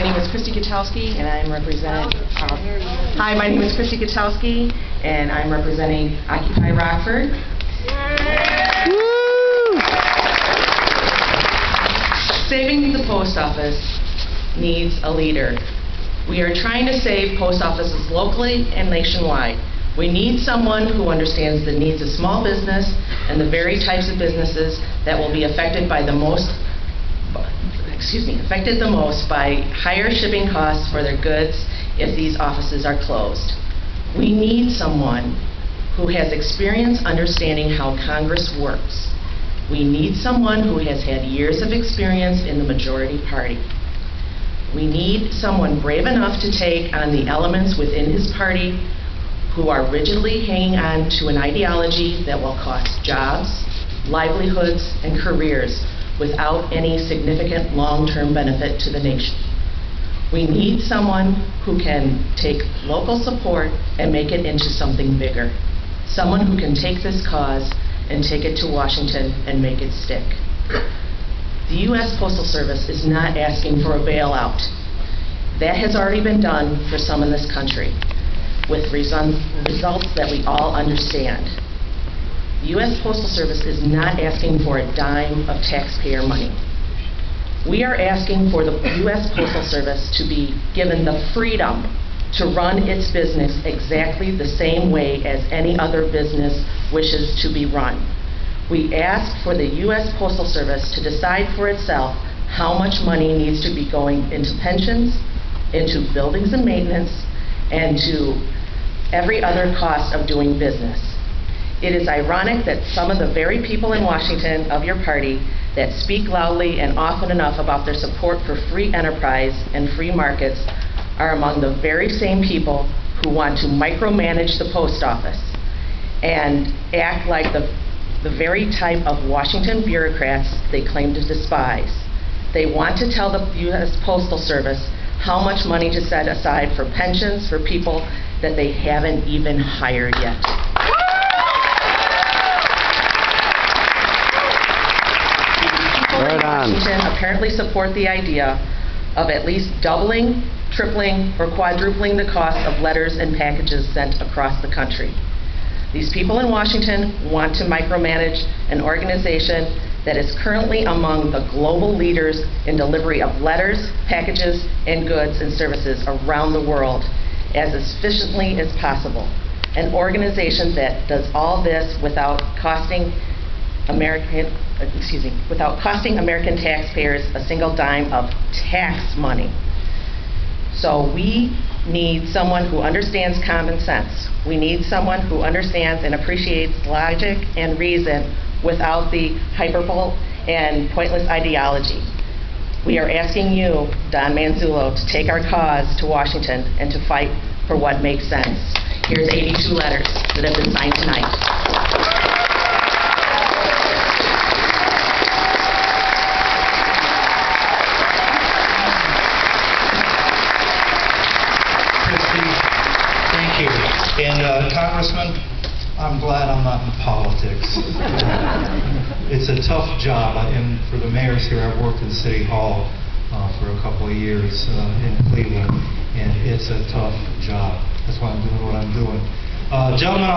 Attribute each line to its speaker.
Speaker 1: name is Christy Gutowski, and I'm representing. Hi, my name is Christy Gutowski, and I'm representing Occupy Rockford. Woo! Saving the post office needs a leader. We are trying to save post offices locally and nationwide. We need someone who understands the needs of small business and the very types of businesses that will be affected by the most by higher shipping costs for their goods if these offices are closed. We need someone who has experience understanding how Congress works. We need someone who has had years of experience in the majority party. We need someone brave enough to take on the elements within his party who are rigidly hanging on to an ideology that will cost jobs, livelihoods, and careers without any significant long-term benefit to the nation. We need someone who can take local support and make it into something bigger. Someone who can take this cause and take it to Washington and make it stick. The U.S. Postal Service is not asking for a bailout. That has already been done for some in this country, with results that we all understand. The U.S. Postal Service is not asking for a dime of taxpayer money. We are asking for the U.S. Postal Service to be given the freedom to run its business exactly the same way as any other business wishes to be run. We ask for the U.S. Postal Service to decide for itself how much money needs to be going into pensions, into buildings and maintenance, and to every other cost of doing business. It is ironic that some of the very people in Washington of your party that speak loudly and often enough about their support for free enterprise and free markets are among the very same people who want to micromanage the post office and act like the very type of Washington bureaucrats they claim to despise. They want to tell the U.S. Postal Service how much money to set aside for pensions for people that they haven't even hired yet. People in Washington apparently support the idea of at least doubling, tripling, or quadrupling the cost of letters and packages sent across the country. These people in Washington want to micromanage an organization that is currently among the global leaders in delivery of letters, packages, and goods and services around the world as efficiently as possible. An organization that does all this without costing American taxpayers a single dime of tax money. So we need someone who understands common sense. We need someone who understands and appreciates logic and reason without the hyperbole and pointless ideology. We are asking you, Don Manzullo, to take our cause to Washington and to fight for what makes sense. Here's 82 letters that have been signed tonight.
Speaker 2: Thank you. And Congressman, I'm glad I'm not in politics. It's a tough job, and for the mayors here, I've worked in City Hall for a couple of years in Cleveland, and it's a tough job. That's why I'm doing what I'm doing. Gentlemen,